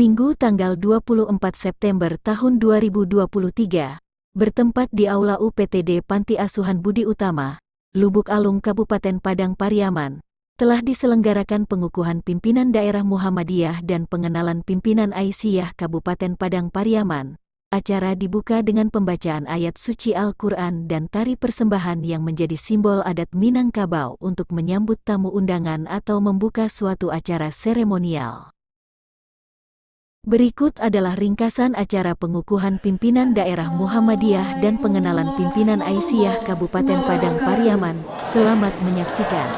Minggu tanggal 24 September tahun 2023, bertempat di Aula UPTD Panti Asuhan Budi Utama, Lubuk Alung Kabupaten Padang Pariaman, telah diselenggarakan pengukuhan pimpinan daerah Muhammadiyah dan pengenalan pimpinan Aisyah Kabupaten Padang Pariaman. Acara dibuka dengan pembacaan ayat suci Al-Quran dan tari persembahan yang menjadi simbol adat Minangkabau untuk menyambut tamu undangan atau membuka suatu acara seremonial. Berikut adalah ringkasan acara pengukuhan pimpinan daerah Muhammadiyah dan pengenalan pimpinan Aisyah Kabupaten Padang Pariaman. Selamat menyaksikan.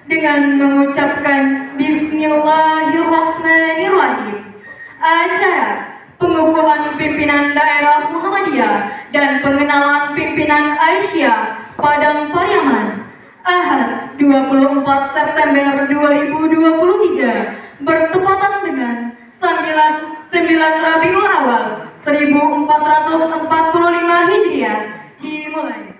Dengan mengucapkan Bismillahirrahmanirrahim, acara pengukuhan pimpinan daerah Muhammadiyah dan pengenalan pimpinan Aisyah Padang Pariaman Ahad 24 September 2023 bertepatan dengan 9 Rabiul Awal 1445 Hijriah dimulai.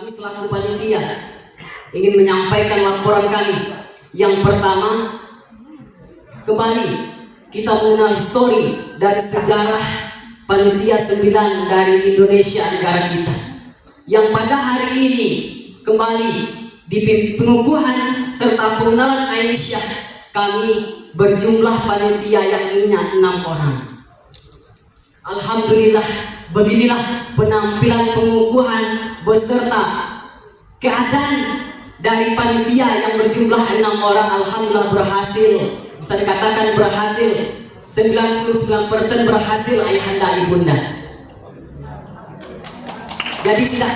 Selaku panitia ingin menyampaikan laporan kami. Yang pertama, kembali kita mengenal histori dari sejarah panitia 9 dari Indonesia, negara kita, yang pada hari ini kembali di pengukuhan serta pengenalan Aisyah kami berjumlah panitia yang 6 orang. Alhamdulillah, beginilah penampilan pengukuhan beserta keadaan dari panitia yang berjumlah 6 orang. Alhamdulillah berhasil, bisa dikatakan berhasil, 99% berhasil ayahanda ibunda. Jadi tidak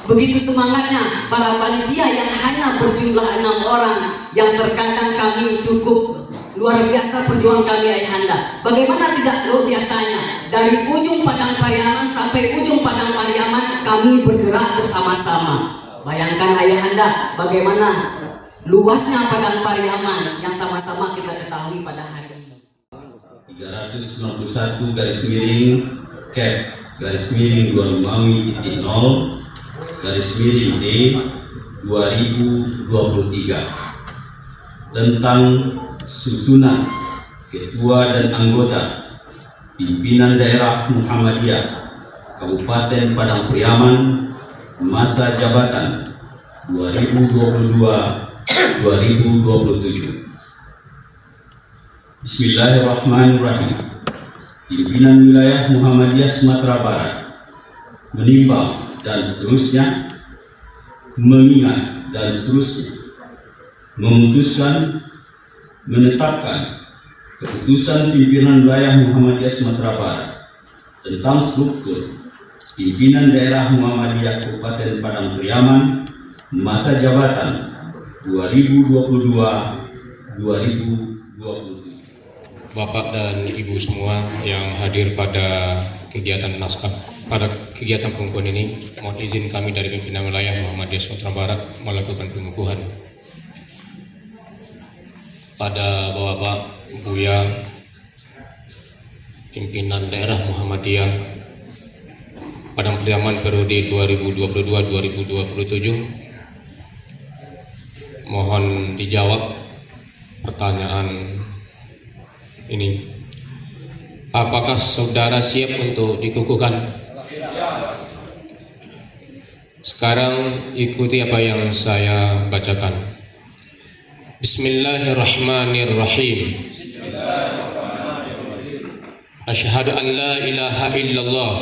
begitu semangatnya para panitia yang hanya berjumlah 6 orang, yang terkadang kami cukup luar biasa perjuangan kami ayahanda. Bagaimana tidak luar biasanya, dari ujung Padang Pariaman sampai ujung Padang Pariaman kami bergerak bersama-sama. Bayangkan ayahanda bagaimana luasnya Padang Pariaman yang sama-sama kita ketahui pada hari ini. 391 garis miring cap garis miring 25.0 garis miring D 2023 tentang susunan ketua dan anggota pimpinan daerah Muhammadiyah Kabupaten Padang Pariaman masa jabatan 2022-2027. Bismillahirrahmanirrahim. Pimpinan wilayah Muhammadiyah Sumatera Barat menimbang dan seterusnya, mengingat dan seterusnya, memutuskan menetapkan keputusan pimpinan wilayah Muhammadiyah Sumatera Barat tentang struktur pimpinan daerah Muhammadiyah Kabupaten Padang Pariaman masa jabatan 2022-2027. Bapak dan Ibu semua yang hadir pada kegiatan pengukuhan ini, mohon izin kami dari pimpinan wilayah Muhammadiyah Sumatera Barat melakukan pengukuhan pada Bapak Buya pimpinan daerah Muhammadiyah Padang Pariaman periode 2022-2027. Mohon dijawab pertanyaan ini. Apakah saudara siap untuk dikukuhkan? Sekarang ikuti apa yang saya bacakan. Bismillahirrahmanirrahim. Asyhadu an la ilaha illallah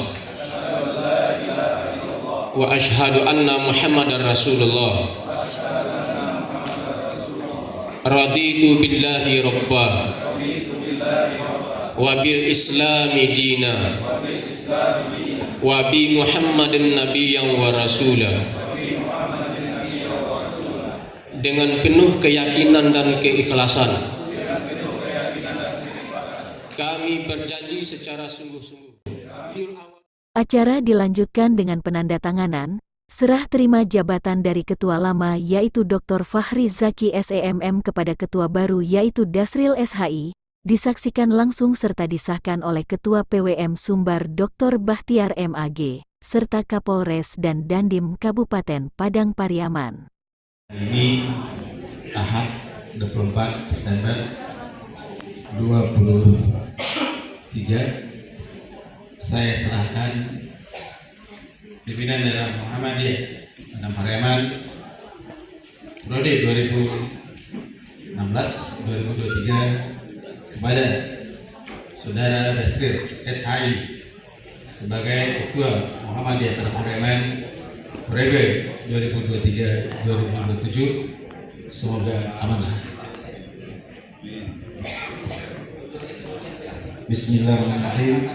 wa asyhadu anna Muhammadar Rasulullah. Raditu billahi rabba wa bil islami dina wa bi Muhammadin nabiyyan wa rasula. Dengan penuh keyakinan dan keikhlasan kami berjanji secara sungguh-sungguh. Acara dilanjutkan dengan penandatanganan serah terima jabatan dari Ketua Lama yaitu Dr. Fahri Zaki SEMM kepada Ketua baru yaitu Dasril SHI, disaksikan langsung serta disahkan oleh Ketua PWM Sumbar Dr. Bahtiar MAG, serta Kapolres dan Dandim Kabupaten Padang Pariaman. Ini Ahad 24 September 2023 saya serahkan pimpinan daerah Muhammadiyah Padang Pariaman periode 2016-2023 kepada Saudara Dasril SHI sebagai Ketua Muhammadiyah Padang Pariaman periode 2023-2027. Semoga amanah. Bismillahirrahmanirrahim.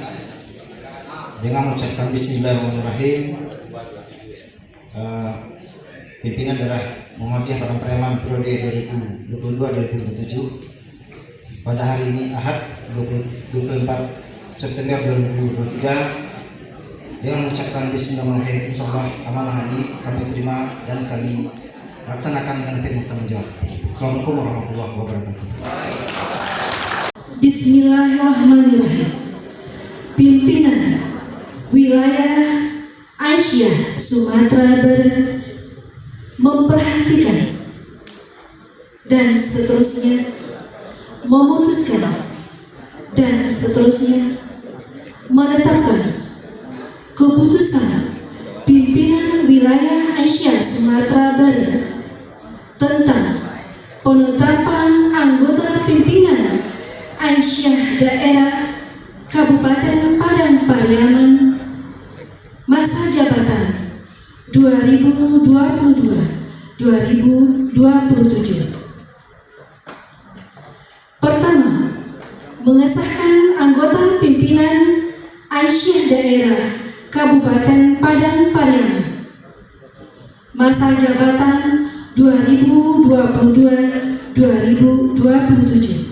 Dengan mengucapkan Bismillahirrahmanirrahim, pimpinan daerah Muhammadiyah Padang Pariaman periode 2022-2027 pada hari ini Ahad 24 September 2023 dengan mengucapkan Bismillahirrahmanirrahim, insyaallah amanah ini kami terima dan kami laksanakan dengan penuh tanggung jawab. Assalamualaikum warahmatullahi wabarakatuh. Bismillahirrahmanirrahim. Pimpinan Wilayah Aisyah Sumatera Barat memperhatikan dan seterusnya memutuskan dan seterusnya menetapkan keputusan pimpinan Wilayah Aisyah Sumatera Barat tentang penetapan anggota pimpinan Aisyah Daerah Kabupaten Padang Pariaman masa jabatan 2022-2027. Pertama, mengesahkan anggota pimpinan Aisyah Daerah Kabupaten Padang Pariaman masa jabatan 2022-2027.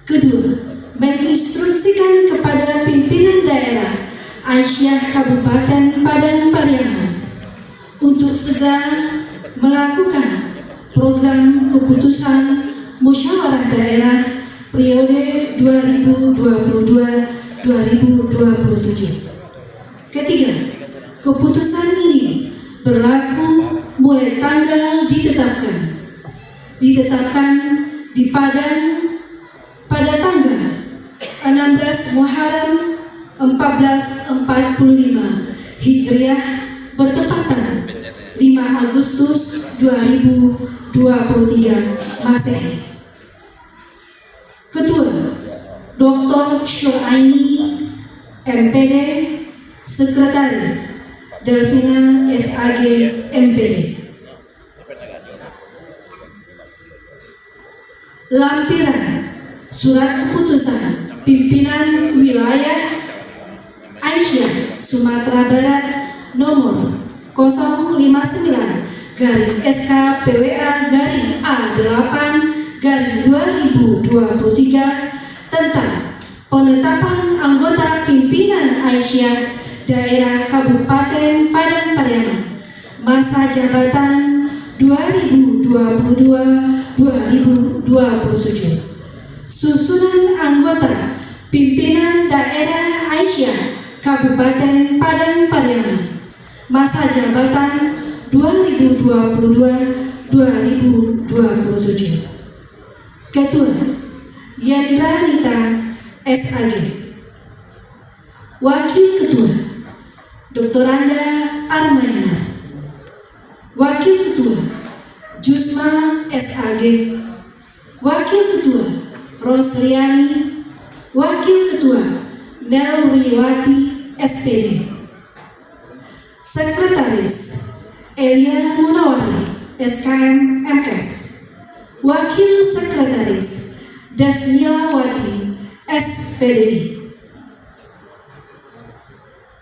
Kedua, menginstruksikan kepada pimpinan daerah Aisyah Kabupaten Padang Pariaman untuk segera melakukan program keputusan musyawarah daerah periode 2022-2027. Ketiga, keputusan ini berlaku mulai tanggal ditetapkan di Padang pada tanggal 16 Muharram 1445 Hijriah bertepatan 5 Agustus 2023 Masehi. Ketua Dr. Syuraini MPD, Sekretaris Delvina SAG MPD. Lampiran surat keputusan pimpinan Wilayah Aisyah Sumatera Barat nomor 059-SKPWA-A8-2023 tentang penetapan anggota pimpinan Aisyah Daerah Kabupaten Padang Pariaman masa jabatan 2022-2027. Susunan anggota pimpinan daerah Aisyah Kabupaten Padang Pariaman masa jabatan 2022-2027. Ketua Yendranita SAG. Wakil Ketua Dr. Anda Armana. Wakil Ketua Jusma SAG. Wakil Ketua Rosliani. Wakil Ketua Nelwiwati SPD. Sekretaris Elia Munawari SKM MKes. Wakil Sekretaris Desmilawati, SPD.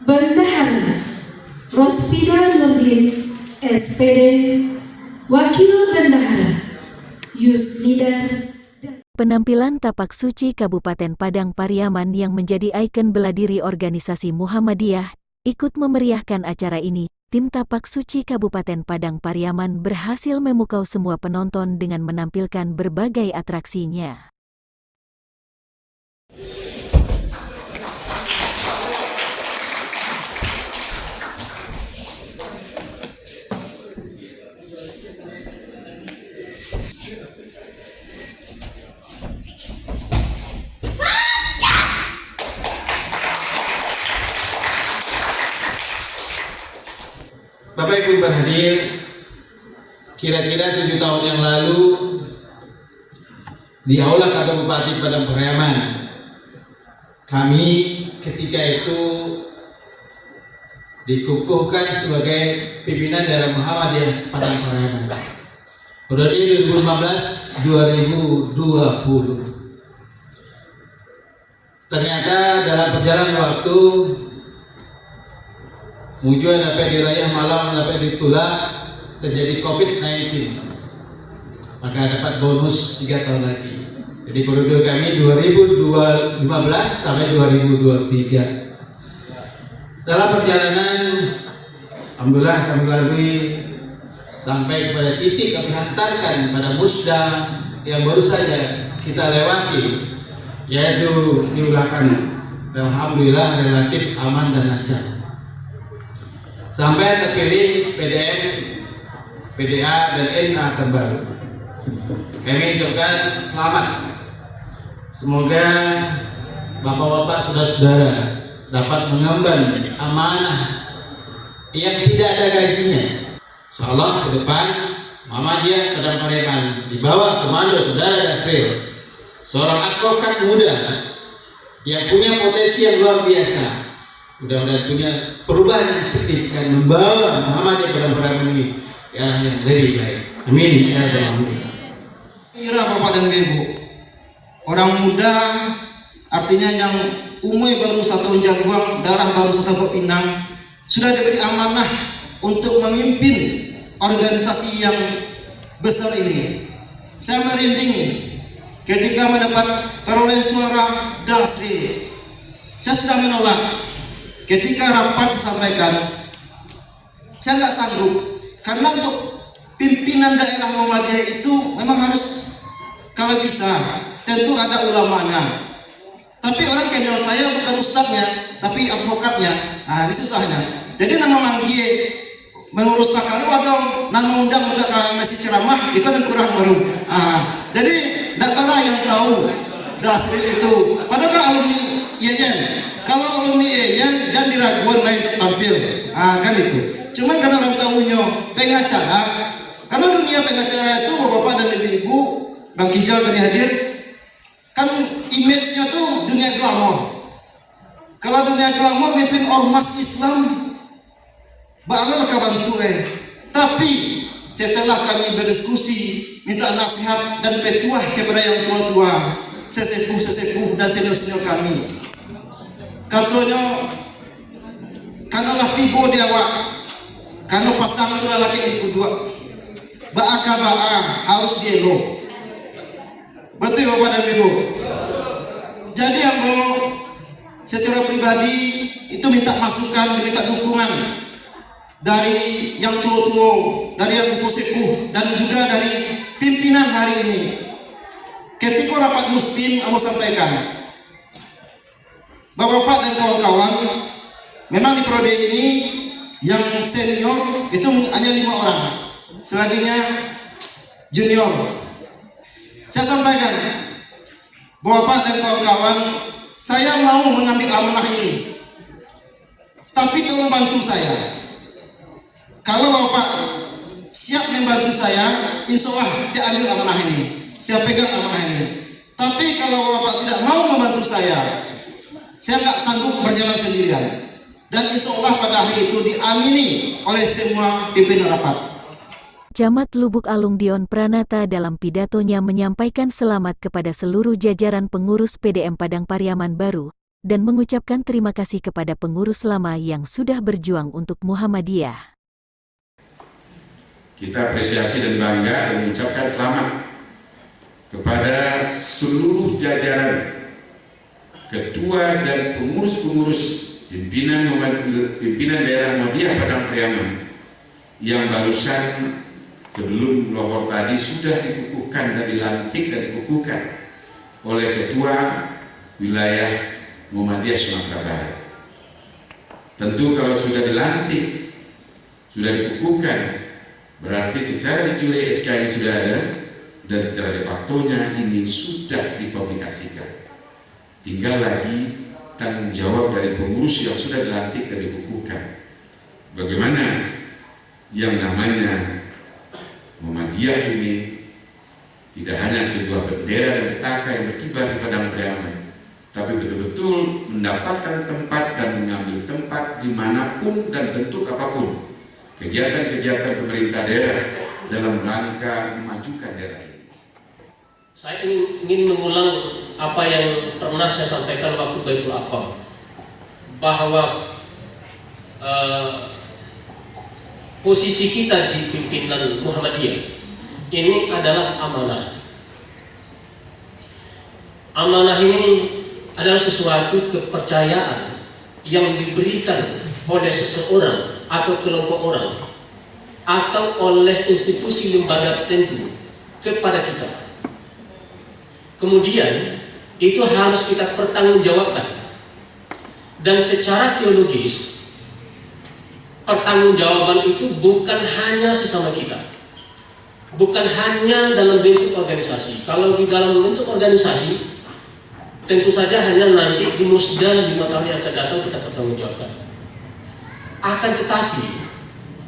Bendahara Rospida Nurdin, SPD. Wakil Bendahara Yusnidar. Penampilan tapak suci Kabupaten Padang Pariaman yang menjadi ikon bela diri organisasi Muhammadiyah ikut memeriahkan acara ini. Tim tapak suci Kabupaten Padang Pariaman berhasil memukau semua penonton dengan menampilkan berbagai atraksinya. Bapak Ibu berhadir, kira-kira 7 tahun yang lalu di Aula Kantor Bupati Padang Pariaman, kami ketika itu dikukuhkan sebagai pimpinan daerah Muhammadiyah Padang Pariaman. Periode 2015-2020. Ternyata dalam perjalanan waktu menuju dapat dirayah malam dapat ditulak terjadi COVID-19, maka dapat bonus 3 tahun lagi. Jadi periode kami 2015 sampai 2023. Dalam perjalanan, alhamdulillah kami lalui sampai kepada titik kami hantarkan pada musda yang baru saja kita lewati, yaitu di belakang. Alhamdulillah relatif aman dan lancar. Sampai terpilih PDM, PDA, dan NA terbaru. Kami ucapkan selamat. Semoga bapak-bapak, saudara-saudara dapat mengemban amanah yang tidak ada gajinya. Insyaallah ke depan Muhammadiyah Padang Pariaman di bawah komando saudara Dasril, seorang advokat muda yang punya potensi yang luar biasa. Mudah-mudahan punya perubahan yang signifikan membawa Muhammadiyah Padang Pariaman ini ke arah yang lebih baik. Amin ya rabbal alamin. Kira Bapak dan Ibu, orang muda artinya yang umur baru 1 tahun jagoan, darah baru 1 tahun pinang, sudah diberi amanah untuk memimpin organisasi yang besar ini. Saya merinding ketika mendapat perolehan suara Dasril. Saya sudah menolak. Ketika rapat saya sampaikan, saya nggak sanggup karena untuk pimpinan daerah Muhammadiyah itu memang harus, kalau bisa tentu ada ulamanya. Tapi orang kenal saya bukan ustadznya, tapi advokatnya. Nah, ini susahnya. Jadi nama manggil mengurus takaran dong, nama undang masih ceramah itu kan kurang baru. Jadi tidak ada yang tahu Dasril itu. Padahal kan alumni IAIN. Kalau alumni IAIN jangan diragukan lain tampil. Kan itu. Cuma karena orang tahunya pengacara, karena dunia pengacara itu bapak dan ibu, Bang Kijal tadi hadir, kan image-nya tuh dunia glamor. Kalau dunia glamor mimpin ormas Islam, bakal bantu Tapi setelah kami berdiskusi, minta nasihat dan petuah kepada yang tua-tua, sesepuh-sesepuh dan senior-senior kami. Katanya, kanalah tibo di awak, karena pasang itu laki itu dua, ba'a harus dielo. Betul Bapak dan Ibu. Jadi yang secara pribadi itu minta masukan, minta dukungan dari yang tua-tua, dari yang sepuh-sepuh, dan juga dari pimpinan hari ini. Ketika rapat muslim, aku sampaikan, Bapak-bapak dan kawan-kawan, memang di periode ini yang senior itu hanya 5 orang, selebihnya junior. Saya sampaikan, Bapak dan kawan-kawan, saya mau mengambil amanah ini, tapi tolong bantu saya. Kalau Bapak siap membantu saya, insya Allah saya ambil amanah ini, saya pegang amanah ini. Tapi kalau Bapak tidak mau membantu saya nggak sanggup berjalan sendirian. Dan insya Allah pada hari itu diamini oleh semua pimpinan rapat. Camat Lubuk Alung Dion Pranata dalam pidatonya menyampaikan selamat kepada seluruh jajaran pengurus PDM Padang Pariaman baru, dan mengucapkan terima kasih kepada pengurus lama yang sudah berjuang untuk Muhammadiyah. Kita apresiasi dan bangga dan mengucapkan selamat kepada seluruh jajaran ketua dan pengurus-pengurus pimpinan daerah Muhammadiyah Padang Pariaman yang barusan sebelum lohor tadi sudah dikukuhkan dan dilantik dan dikukuhkan oleh ketua wilayah Muhammadiyah Sumatera Barat. Tentu kalau sudah dilantik, sudah dikukuhkan, berarti secara de jure SK-nya sudah ada dan secara de facto-nya ini sudah dipublikasikan. Tinggal lagi tanggung jawab dari pengurus yang sudah dilantik dan dikukuhkan. Bagaimana yang namanya Muhammadiyah ini tidak hanya sebuah bendera dan petaka yang berkibar di Padang Pariaman, tapi betul-betul mendapatkan tempat dan mengambil tempat dimanapun dan bentuk apapun kegiatan-kegiatan pemerintah daerah dalam rangka memajukan daerah ini. Saya ingin mengulang apa yang pernah saya sampaikan waktu Baitul Aqam, bahwa posisi kita di pimpinan Muhammadiyah ini adalah amanah. Amanah ini adalah sesuatu kepercayaan yang diberikan oleh seseorang atau kelompok orang atau oleh institusi lembaga tertentu kepada kita. Kemudian itu harus kita pertanggungjawabkan, dan secara teologis pertanggungjawaban itu bukan hanya sesama kita, bukan hanya dalam bentuk organisasi. Kalau di dalam bentuk organisasi, tentu saja hanya nanti di musda 5 tahun yang akan datang kita pertanggungjawabkan. Akan tetapi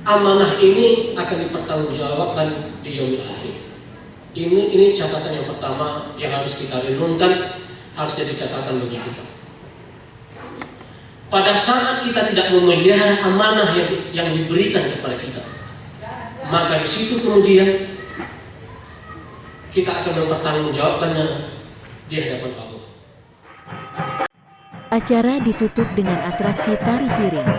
amanah ini akan dipertanggungjawabkan di yaumil akhir. Ini catatan yang pertama yang harus kita renungkan, harus jadi catatan bagi kita. Pada saat kita tidak memelihara amanah yang diberikan kepada kita, maka di situ kemudian kita akan mempertanggungjawabkannya di hadapan Allah. Acara ditutup dengan atraksi tari piring.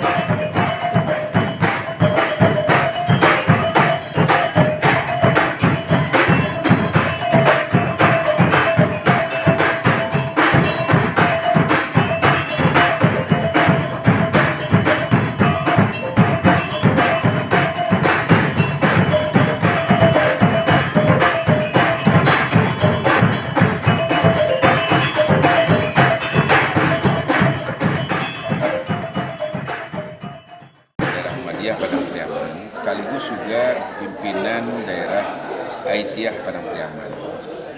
Padang Pariaman sekaligus juga pimpinan daerah Aisyah Padang Pariaman.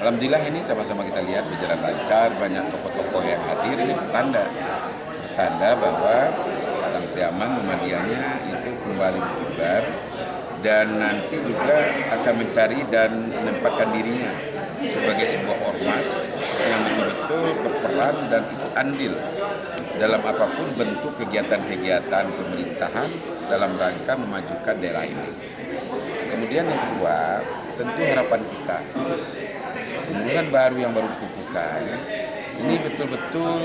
Alhamdulillah ini sama-sama kita lihat berjalan lancar, banyak tokoh-tokoh yang hadir. Ini pertanda bahwa Padang Pariaman Muhammadiyahnya itu kembali berkibar dan nanti juga akan mencari dan menempatkan dirinya sebagai sebuah ormas yang betul-betul berperan dan ikut andil dalam apapun bentuk kegiatan-kegiatan pemerintahan dalam rangka memajukan daerah ini. Kemudian yang kedua, tentu harapan kita pemerintahan baru yang baru dikukuhkan ini betul-betul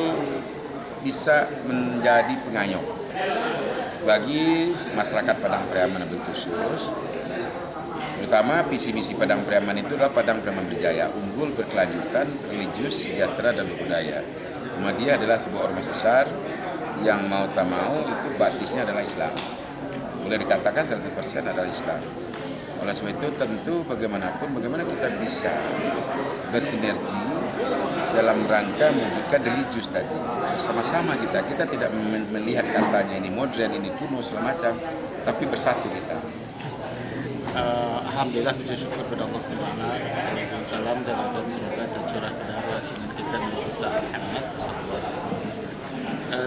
bisa menjadi pengayom bagi masyarakat Padang Pariaman lebih khusus. Terutama visi misi Padang Pariaman itu adalah Padang Pariaman berjaya, unggul, berkelanjutan, religius, sejahtera, dan berbudaya. Muhammadiyah adalah sebuah ormas besar yang mau tak mau itu basisnya adalah Islam. Boleh dikatakan 100% adalah Islam. Oleh sebab itu tentu bagaimana kita bisa bersinergi dalam rangka mewujudkan religius tadi. Bersama-sama kita tidak melihat kastanya ini modern, ini kuno, segala macam, tapi bersatu kita. Alhamdulillah, puji syukur kepada Allah Ta'ala. Salam dan abad semoga tercurah kepada dengan kita Nabi Isa Muhammad.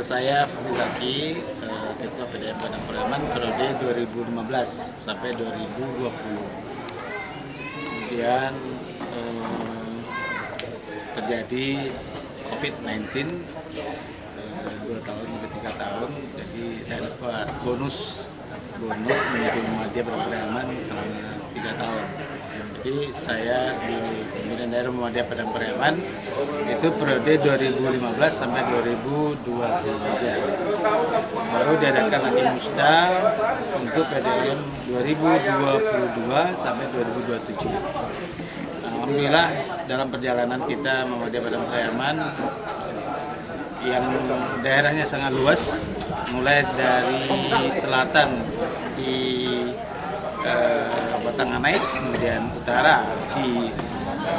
Saya Fahmi Zaki, Ketua PDM Padang Pariaman periode 2015 sampai 2020. Kemudian terjadi COVID-19 2 tahun sampai 3 tahun, jadi saya dapat bonus menjadi Muhammadiyah Padang Pariaman selama 3 tahun. Jadi saya di pimpinan daerah Muhammadiyah Padang Pariaman itu periode 2015 sampai 2023. Baru diadakan lagi musda untuk PDM 2022 sampai 2027. Alhamdulillah dalam perjalanan kita Muhammadiyah Padang Pariaman yang daerahnya sangat luas, mulai dari selatan di Batanganai, kemudian utara di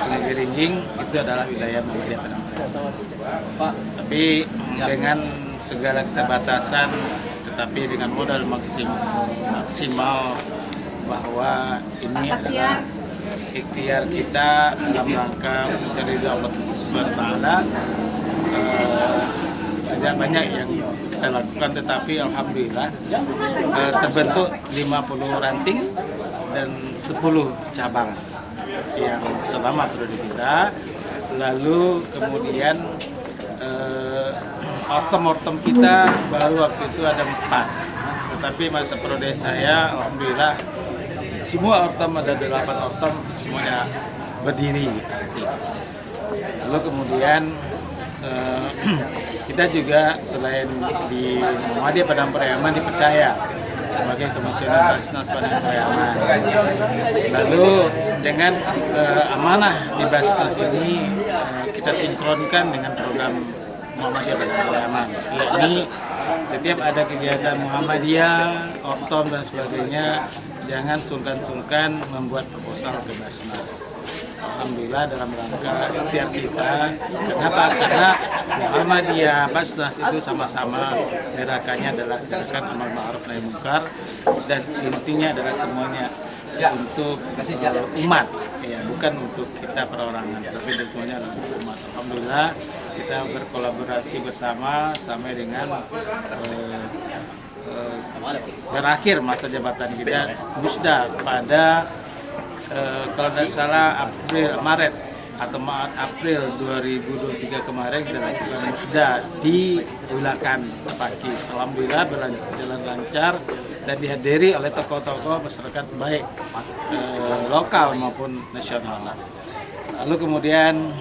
Sungai Gerinjing, itu adalah wilayah Muhammadiyah Padang Pariaman. Tapi dengan segala keterbatasan, tetapi dengan modal maksimal bahwa ini adalah ikhtiar kita dalam rangka mencari ridha Allah Subhanahu wa taala. Banyak yang kita lakukan, tetapi alhamdulillah terbentuk 50 ranting dan 10 cabang yang selama periode kita. Lalu kemudian ortom kita baru waktu itu ada 4, tetapi masa periode saya alhamdulillah semua ortom, ada 8 ortom, semuanya berdiri. Lalu kemudian kita juga selain di Muhammadiyah Padang Pariaman dipercaya sebagai komisioner Basnas Padang Pariaman. Lalu dengan amanah di Basnas ini kita sinkronkan dengan program Muhammadiyah Padang Pariaman, yakni setiap ada kegiatan Muhammadiyah, ortom dan sebagainya, jangan sungkan-sungkan membuat proposal ke Basnas. Alhamdulillah dalam rangka ikhtiar kita. Kenapa? Karena Muhammadiyah, Basnas itu sama-sama gerakannya adalah gerakan amal ma'ruf nahi munkar, dan intinya adalah semuanya untuk umat, ya, bukan untuk kita perorangan, tapi semuanya adalah untuk umat. Alhamdulillah kita berkolaborasi bersama sampai dengan berakhir masa jabatan kita musda pada kalau tidak salah Maret atau April 2023 kemarin kita lakukan musda di Ulakan Pakis. Alhamdulillah berjalan lancar dan dihadiri oleh tokoh-tokoh masyarakat baik lokal maupun nasional. Lalu kemudian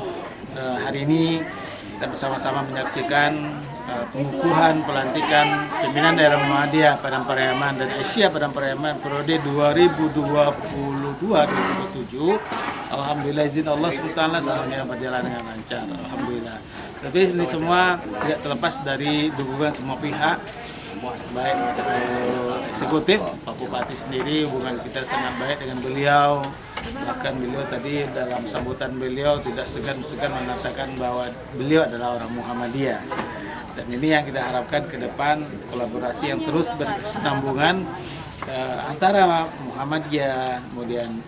hari ini kita bersama-sama menyaksikan pengukuhan pelantikan pimpinan daerah Muhammadiyah Padang Pariaman dan Asia Padang Pariaman periode 2022-2027. Alhamdulillah izin Allah SWT semuanya berjalan dengan lancar. Alhamdulillah. Tapi ini semua tidak terlepas dari dukungan semua pihak, baik eksekutif, Pak Bupati sendiri hubungan kita sangat baik dengan beliau. Bahkan beliau tadi dalam sambutan beliau tidak segan-segan mengatakan bahwa beliau adalah orang Muhammadiyah. Dan ini yang kita harapkan ke depan, kolaborasi yang terus berkesinambungan antara Muhammadiyah, kemudian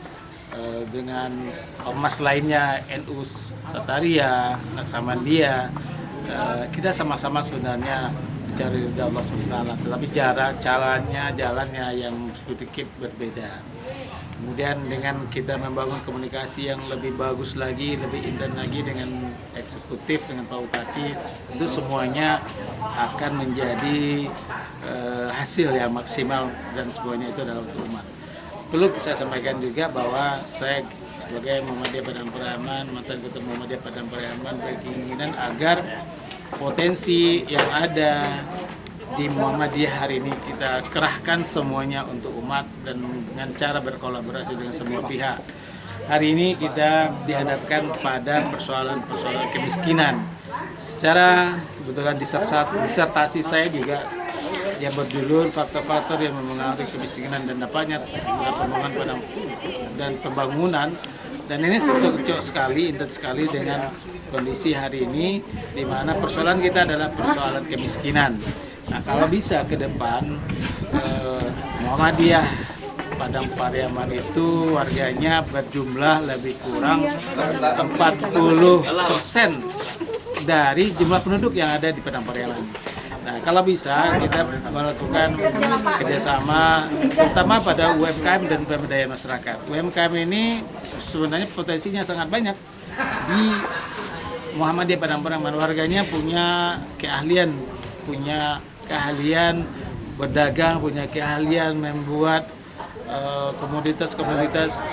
dengan ormas lainnya, NU Sataria, Naksabandia. Kita sama-sama sebenarnya mencari ridha Allah SWT, tetapi jalannya yang sedikit berbeda. Kemudian dengan kita membangun komunikasi yang lebih bagus lagi, lebih intens lagi dengan eksekutif, dengan Pak Bupati, itu semuanya akan menjadi hasil yang maksimal dan semuanya itu adalah untuk umat. Perlu saya sampaikan juga bahwa saya sebagai Muhammadiyah Padang Pariaman, mantan ketua Muhammadiyah Padang Pariaman, berkeinginan agar potensi yang ada di Muhammadiyah hari ini kita kerahkan semuanya untuk umat dan dengan cara berkolaborasi dengan semua pihak. Hari ini kita dihadapkan pada persoalan-persoalan kemiskinan. Secara kebetulan disertasi saya juga yang berjudul faktor-faktor yang mempengaruhi kemiskinan dan dampaknya pembangunan dan pembangunan. Dan ini cocok sekali, intens sekali dengan kondisi hari ini, di mana persoalan kita adalah persoalan kemiskinan. Nah, kalau bisa ke depan Muhammadiyah Padang Pariaman itu warganya berjumlah lebih kurang 40% dari jumlah penduduk yang ada di Padang Pariaman. Nah, kalau bisa kita melakukan kerjasama terutama pada UMKM dan pemberdayaan masyarakat. UMKM ini sebenarnya potensinya sangat banyak di Muhammadiyah Padang Pariaman. Warganya punya keahlian berdagang, punya keahlian membuat komoditas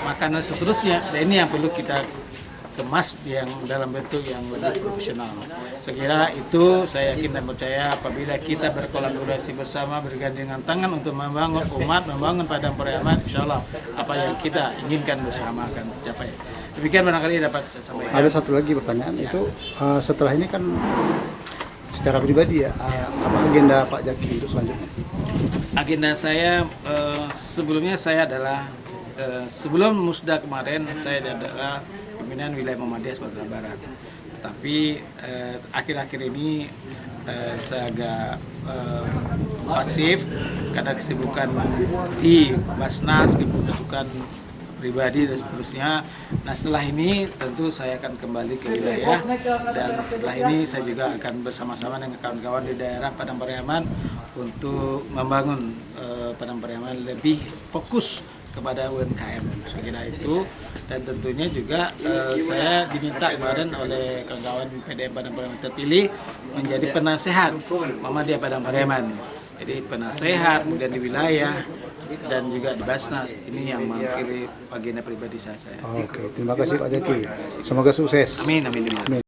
makanan seterusnya. Dan ini yang perlu kita kemas yang dalam bentuk yang lebih profesional. Saya kira itu, saya yakin dan percaya apabila kita berkolaborasi bersama, bergandengan tangan untuk membangun umat, membangun Padang Pariaman, insya Allah apa yang kita inginkan bersama akan tercapai. Demikian barangkali dapat saya sampaikan. Ada satu lagi pertanyaan, itu setelah ini kan secara pribadi ya, apa agenda Pak Jaki untuk selanjutnya? Agenda saya sebelumnya saya adalah sebelum Musda kemarin saya adalah pimpinan wilayah Muhammadiyah Sumatera Barat. Tapi akhir-akhir ini saya agak pasif karena kesibukan di Basnas, kesibukan pribadi dan seterusnya. Nah setelah ini tentu saya akan kembali ke wilayah, dan setelah ini saya juga akan bersama-sama dengan kawan-kawan di daerah Padang Pariaman untuk membangun Padang Pariaman lebih fokus kepada UMKM. Saya kira itu, dan tentunya juga saya diminta kemarin oleh kawan-kawan PDM Padang Pariaman terpilih menjadi penasehat Muhammadiyah Padang Pariaman. Jadi penasehat kemudian di wilayah dan juga di Basnas, ini yang mewakili agenda pribadi saya. Oke, terima kasih Pak Jaki. Semoga sukses. Amin, amin.